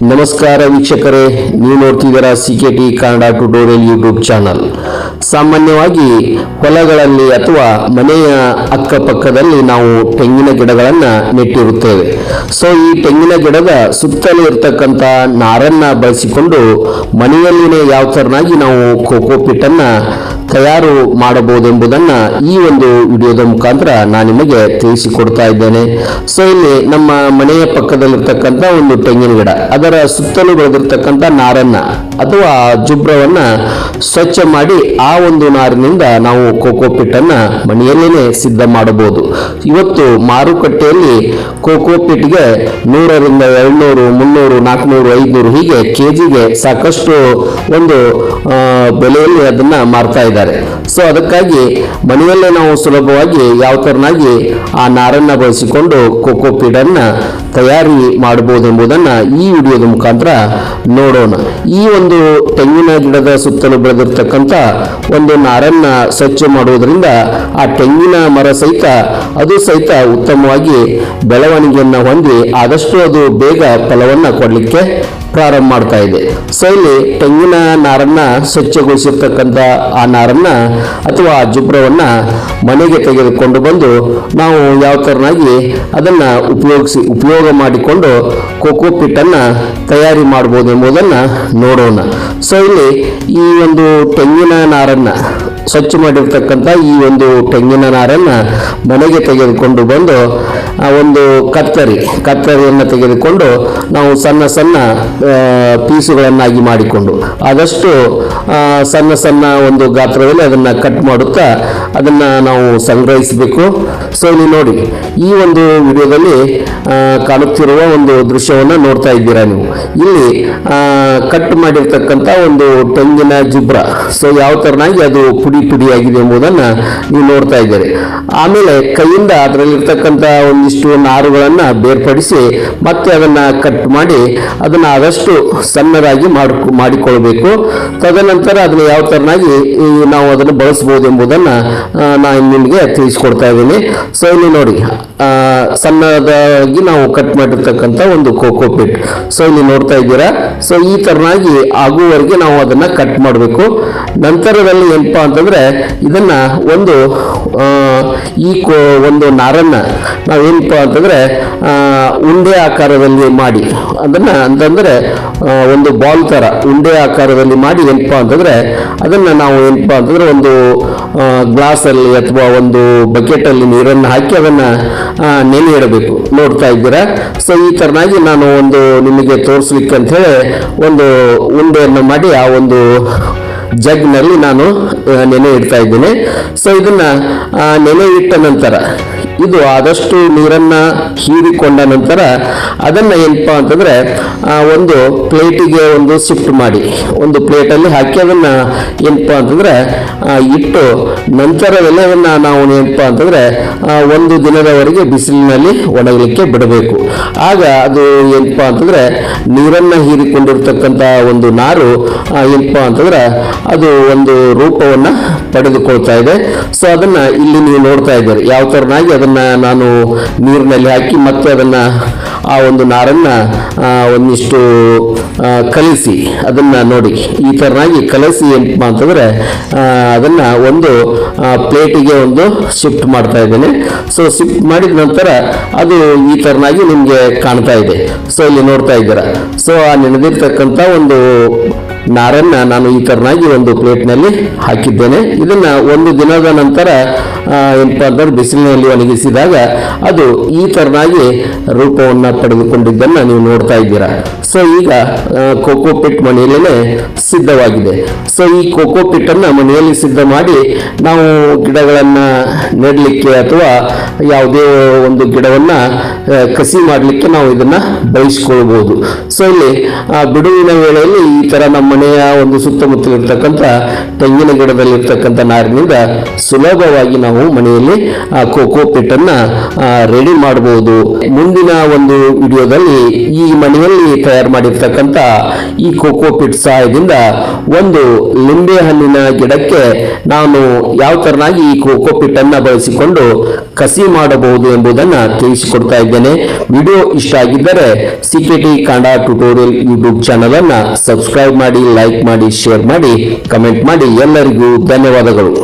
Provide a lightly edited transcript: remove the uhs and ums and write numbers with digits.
ನಮಸ್ಕಾರ ವೀಕ್ಷಕರೇ, ನೀವು ನೋಡ್ತಿದ್ದೀರಾ CKT Kannada tutorial YouTube channel. ಸಾಮಾನ್ಯವಾಗಿ ಹೊಲಗಳಲ್ಲಿ ಅಥವಾ ಮನೆಯ ಅಕ್ಕಪಕ್ಕದಲ್ಲಿ ನಾವು ತೆಂಗಿನ ಗಿಡಗಳನ್ನು ನೆಟ್ಟಿರುತ್ತೇವೆ. ಸೊ ಈ ತೆಂಗಿನ ಗಿಡದ ಸುತ್ತಲೂ ಇರತಕ್ಕಂಥ ನಾರನ್ನ ಬಳಸಿಕೊಂಡು ಮನೆಯಲ್ಲಿನೇ ಯಾವ ತರನಾಗಿ ನಾವು ಕೋಕೋಪಿಟ್ ಅನ್ನ ತಯಾರು ಮಾಡಬಹುದೆಂಬುದನ್ನು ಈ ಒಂದು ವಿಡಿಯೋದ ಮುಖಾಂತರ ನಾನು ನಿಮಗೆ ತಿಳಿಸಿಕೊಡ್ತಾ ಇದ್ದೇನೆ. ಸೊ ಇಲ್ಲಿ ನಮ್ಮ ಮನೆಯ ಪಕ್ಕದಲ್ಲಿರ್ತಕ್ಕಂಥ ಒಂದು ತೆಂಗಿನ ಗಿಡ, ಅದರ ಸುತ್ತಲೂ ಬೆಳೆದಿರ್ತಕ್ಕಂಥ ನಾರನ್ನ ಅಥವಾ ಜುಬ್ರವನ್ನ ಸ್ವಚ್ಛ ಮಾಡಿ ಆ ಒಂದು ನಾರಿನಿಂದ ನಾವು ಕೋಕೋಪಿಟ್ ಅನ್ನ ಮನೆಯಲ್ಲೇನೆ ಸಿದ್ಧ ಮಾಡಬಹುದು. ಇವತ್ತು ಮಾರುಕಟ್ಟೆಯಲ್ಲಿ ಕೋಕೋಪಿಟ್ಗೆ 100 ರಿಂದ 200, 300, 400, 500 ಹೀಗೆ ಕೆಜಿಗೆ ಸಾಕಷ್ಟು ಒಂದು ಬೆಲೆಯಲ್ಲಿ ಅದನ್ನ ಮಾರ್ತಾ ಇದ್ದಾರೆ. ಸೊ ಅದಕ್ಕಾಗಿ ಮನೆಯಲ್ಲೇ ನಾವು ಸುಲಭವಾಗಿ ಯಾವ ತರನಾಗಿ ಆ ನಾರನ್ನ ಬಳಸಿಕೊಂಡು ಕೋಕೋಪಿಟ್ ಅನ್ನ ತಯಾರಿ ಮಾಡಬಹುದೆಂಬುದನ್ನ ಈ ವಿಡಿಯೋದ ಮುಖಾಂತರ ನೋಡೋಣ. ಈ ಒಂದು ತೆಂಗಿನ ಗಿಡದ ಸುತ್ತಲೂ ಬೆಳೆದಿರ್ತಕ್ಕಂಥ ಒಂದು ನಾರನ್ನ ಸ್ವಚ್ಛ ಮಾಡುವುದರಿಂದ ಆ ತೆಂಗಿನ ಮರ ಸಹಿತ ಅದು ಸಹಿತ ಉತ್ತಮವಾಗಿ ಬೆಳವಣಿಗೆಯನ್ನ ಹೊಂದಿ ಆದಷ್ಟು ಅದು ಬೇಗ ಫಲವನ್ನ ಕೊಡಲಿಕ್ಕೆ ಪ್ರಾರಂಭ ಮಾಡ್ತಾ ಇದೆ. ಸೊ ಇಲ್ಲಿ ತೆಂಗಿನ ನಾರನ್ನ ಸ್ವಚ್ಛಗೊಳಿಸಿರ್ತಕ್ಕಂಥ ಆ ನಾರನ್ನ ಅಥವಾ ಆ ಜುಬ್ರವನ್ನ ಮನೆಗೆ ತೆಗೆದುಕೊಂಡು ಬಂದು ನಾವು ಯಾವ ತರನಾಗಿ ಅದನ್ನ ಉಪಯೋಗ ಮಾಡಿಕೊಂಡು ಕೋಕೋಪಿಟ್ ಅನ್ನ ತಯಾರಿ ಮಾಡಬಹುದು ಎಂಬುದನ್ನ ನೋಡೋಣ. ಸೊ ಇಲ್ಲಿ ಈ ಒಂದು ತೆಂಗಿನ ನಾರನ್ನ ಸ್ವಚ್ಛ ಮಾಡಿರ್ತಕ್ಕಂಥ ಈ ಒಂದು ತೆಂಗಿನ ನಾರನ್ನ ಮನೆಗೆ ತೆಗೆದುಕೊಂಡು ಬಂದು ಒಂದು ಕತ್ತರಿಯನ್ನು ತೆಗೆದುಕೊಂಡು ನಾವು ಸಣ್ಣ ಸಣ್ಣ ಪೀಸುಗಳನ್ನಾಗಿ ಮಾಡಿಕೊಂಡು ಆದಷ್ಟು ಸಣ್ಣ ಒಂದು ಗಾತ್ರದಲ್ಲಿ ಅದನ್ನ ಕಟ್ ಮಾಡುತ್ತಾ ಅದನ್ನ ನಾವು ಸಂಗ್ರಹಿಸಬೇಕು. ಸೊ ಇಲ್ಲಿ ನೋಡಿ, ಈ ಒಂದು ವಿಡಿಯೋದಲ್ಲಿ ಕಾಣುತ್ತಿರುವ ಒಂದು ದೃಶ್ಯವನ್ನು ನೋಡ್ತಾ ಇದ್ದೀರಾ ನೀವು. ಇಲ್ಲಿ ಕಟ್ ಮಾಡಿರ್ತಕ್ಕಂಥ ಒಂದು ತೆಂಗಿನ ಜುಬ್ರ, ಸೊ ಯಾವ ತರನಾಗಿ ಅದು ಪುಡಿಯಾಗಿದೆ ಎಂಬುದನ್ನ ನೀವು ನೋಡ್ತಾ ಇದ್ದೀರಿ. ಆಮೇಲೆ ಕೈಯಿಂದ ಅದರಲ್ಲಿರ್ತಕ್ಕಂಥ ಒಂದಿಷ್ಟು ನಾರುಗಳನ್ನ ಬೇರ್ಪಡಿಸಿ ಮತ್ತೆ ಅದನ್ನ ಕಟ್ ಮಾಡಿ ಅದನ್ನ ಆದಷ್ಟು ಸಣ್ಣದಾಗಿ ಮಾಡಿಕೊಳ್ಬೇಕು. ತದನಂತರ ಅದನ್ನ ಯಾವ ತರನಾಗಿ ನಾವು ಅದನ್ನು ಬಳಸಬಹುದು ಎಂಬುದನ್ನ ನಾನು ನಿಮಗೆ ತಿಳಿಸ್ಕೊಡ್ತಾ ಇದ್ದೀನಿ. ಸೊ ಇಲ್ಲಿ ನೋಡಿ, ಸಣ್ಣದಾಗಿ ನಾವು ಕಟ್ ಮಾಡಿರ್ತಕ್ಕಂಥ ಒಂದು ಕೋಕೋಪಿಟ್, ಸೊ ಇಲ್ಲಿ ನೋಡ್ತಾ ಇದ್ದೀರಾ. ಸೊ ಈ ತರನಾಗಿ ಆಗುವವರೆಗೆ ನಾವು ಅದನ್ನ ಕಟ್ ಮಾಡಬೇಕು. ನಂತರದಲ್ಲಿ ಏನಪ್ಪಾ ಅಂತಂದ್ರೆ ಇದನ್ನ ಒಂದು ನಾರನ್ನ ನಾವೇನಪ್ಪಾ ಅಂತಂದ್ರೆ ಉಂಡೆ ಆಕಾರದಲ್ಲಿ ಮಾಡಿ ಅಂತಂದ್ರೆ ಒಂದು ಬಾಲ್ ತರ ಉಂಡೆ ಆಕಾರದಲ್ಲಿ ಮಾಡಿ ಏನಪ್ಪಾ ಅಂತಂದ್ರೆ ಅದನ್ನ ನಾವು ಏನಪ್ಪಾ ಅಂತಂದ್ರೆ ಒಂದು ಗ್ಲಾಸ್ ಅಲ್ಲಿ ಅಥವಾ ಒಂದು ಬಕೆಟ್ ಅಲ್ಲಿ ನೀರನ್ನು ಹಾಕಿ ಅದನ್ನ ನೆನೆ ಇಡಬೇಕು. ನೋಡ್ತಾ ಇದ್ದೀರಾ. ಸೊ ಈ ತರನಾಗಿ ನಾನು ನಿಮಗೆ ತೋರಿಸ್ಲಿಕ್ಕೆ ಅಂತ ಹೇಳಿ ಒಂದು ಉಂಡೆಯನ್ನು ಮಾಡಿ ಆ ಒಂದು ಜಗ್ನಲ್ಲಿ ನಾನು ನೆನೆ ಇಡ್ತಾ ಇದ್ದೇನೆ. ಸೊ ಇದನ್ನ ನೆನೆ ಇಟ್ಟ ನಂತರ ಇದು ಆದಷ್ಟು ನೀರನ್ನ ಹೀರಿಕೊಂಡ ನಂತರ ಅದನ್ನ ಏನಪ್ಪಾ ಅಂತಂದ್ರೆ ಒಂದು ಪ್ಲೇಟಿಗೆ ಶಿಫ್ಟ್ ಮಾಡಿ ಒಂದು ಪ್ಲೇಟಲ್ಲಿ ಹಾಕಿ ಅದನ್ನ ಏನಪ್ಪಾ ಅಂತಂದ್ರೆ ಇಟ್ಟು ನಂತರದಲ್ಲಿ ಅದನ್ನ ನಾವು ಏನಪ್ಪಾ ಅಂತಂದ್ರೆ ಒಂದು ದಿನದವರೆಗೆ ಬಿಸಿಲಿನಲ್ಲಿ ಒಣಗಲಿಕ್ಕೆ ಬಿಡಬೇಕು. ಆಗ ಅದು ಏನಪ್ಪಾ ಅಂತಂದ್ರೆ ನೀರನ್ನ ಹೀರಿಕೊಂಡಿರ್ತಕ್ಕಂಥ ಒಂದು ನಾರು ಏನಪ್ಪಾ ಅಂತಂದ್ರೆ ಅದು ಒಂದು ರೂಪವನ್ನ ಪಡೆದುಕೊಳ್ತಾ ಇದೆ. ಸೊ ಅದನ್ನ ಇಲ್ಲಿ ನೀವು ನೋಡ್ತಾ ಇದ್ದೀರಿ ಯಾವ ತರನಾಗಿ ಅದನ್ನ ನಾನು ನೀರಿನಲ್ಲಿ ಹಾಕಿ ಮತ್ತೆ ಅದನ್ನ ಆ ಒಂದು ನಾರನ್ನ ಒಂದಿಷ್ಟು ಕಲಿಸಿ ಅದನ್ನ ನೋಡಿ ಈ ತರನಾಗಿ ಕಲಸಿ ಏನಪ್ಪಾ ಅಂತಂದ್ರೆ ಅದನ್ನ ಒಂದು ಪ್ಲೇಟಿಗೆ ಶಿಫ್ಟ್ ಮಾಡ್ತಾ ಇದ್ದೇನೆ. ಸೊ ಶಿಫ್ಟ್ ಮಾಡಿದ ನಂತರ ಅದು ಈ ತರನಾಗಿ ನಿಮ್ಗೆ ಕಾಣ್ತಾ ಇದೆ. ಸೊ ಇಲ್ಲಿ ನೋಡ್ತಾ ಇದ್ದೀರಾ. ಸೊ ಆ ನೆನೆದಿರ್ತಕ್ಕಂಥ ಒಂದು ನಾರನ್ನ ನಾನು ಈ ತರನಾಗಿ ಒಂದು ಪ್ಲೇಟ್ನಲ್ಲಿ ಹಾಕಿದ್ದೇನೆ. ಇದನ್ನ ಒಂದು ದಿನದ ನಂತರ ಏನಪ್ಪಾ ಅಂತಂದ್ರೆ ಬಿಸಿಲಿನಲ್ಲಿ ಒಣಗಿಸಿದಾಗ ಅದು ಈ ತರನಾಗಿ ರೂಪವನ್ನ ಪಡೆದುಕೊಂಡಿದ್ದನ್ನ ನೀವು ನೋಡ್ತಾ ಇದ್ದೀರಾ. ಸೊ ಈಗ ಕೋಕೋಪಿಟ್ ಮನೆಯಲ್ಲೇ ಸಿದ್ಧವಾಗಿದೆ. ಸೊ ಈ ಕೋಕೋಪಿಟ್ ಅನ್ನ ಮನೆಯಲ್ಲಿ ಸಿದ್ಧ ಮಾಡಿ ನಾವು ಗಿಡಗಳನ್ನ ನೆಡಲಿಕ್ಕೆ ಅಥವಾ ಯಾವುದೇ ಒಂದು ಗಿಡವನ್ನ ಕಸಿ ಮಾಡಲಿಕ್ಕೆ ನಾವು ಇದನ್ನ ಬಳಸಿಕೊಳ್ಬಹುದು. ಸೊ ಇಲ್ಲಿ ಬಿಡುವಿನ ವೇಳೆಯಲ್ಲಿ ಈ ತರ ನಮ್ಮ ಮನೆಯ ಒಂದು ಸುತ್ತಮುತ್ತಲಿರ್ತಕ್ಕಂಥ ತೆಂಗಿನ ಗಿಡದಲ್ಲಿರ್ತಕ್ಕಂಥ ನಾರಿನಿಂದ ಸುಲಭವಾಗಿ ನಾವು ಮನೆಯಲ್ಲಿ ಕೋಕೋಪಿಟ್ ಪಿಟ್ ಅನ್ನ ರೆಡಿ ಮಾಡಬಹುದು. ಮುಂದಿನ ಒಂದು ವಿಡಿಯೋದಲ್ಲಿ ಈ ಮನೆಯಲ್ಲಿ ತಯಾರು ಮಾಡಿರ್ತಕ್ಕಂಥ ಈ ಕೋಕೋ ಪಿಟ್ ಸಹಾಯದಿಂದ ಒಂದು ಲಿಂಬೆ ಹಣ್ಣಿನ ಗಿಡಕ್ಕೆ ನಾನು ಯಾವ ತರನಾಗಿ ಈ ಕೋಕೋ ಪಿಟ್ ಅನ್ನ ಬಳಸಿಕೊಂಡು ಕಸಿ ಮಾಡಬಹುದು ಎಂಬುದನ್ನ ತಿಳಿಸಿಕೊಡ್ತಾ ಇದ್ದೇನೆ. ವಿಡಿಯೋ ಇಷ್ಟ ಆಗಿದ್ದರೆ ಸಿಕೆಟಿ ಕಾಂಡಾ ಟ್ಯುಟೋರಿಯಲ್ ಯೂಟ್ಯೂಬ್ ಚಾನಲ್ ಅನ್ನ ಸಬ್ಸ್ಕ್ರೈಬ್ ಮಾಡಿ, ಲೈಕ್ ಮಾಡಿ, ಶೇರ್ ಮಾಡಿ, ಕಮೆಂಟ್ ಮಾಡಿ. ಎಲ್ಲರಿಗೂ ಧನ್ಯವಾದಗಳು.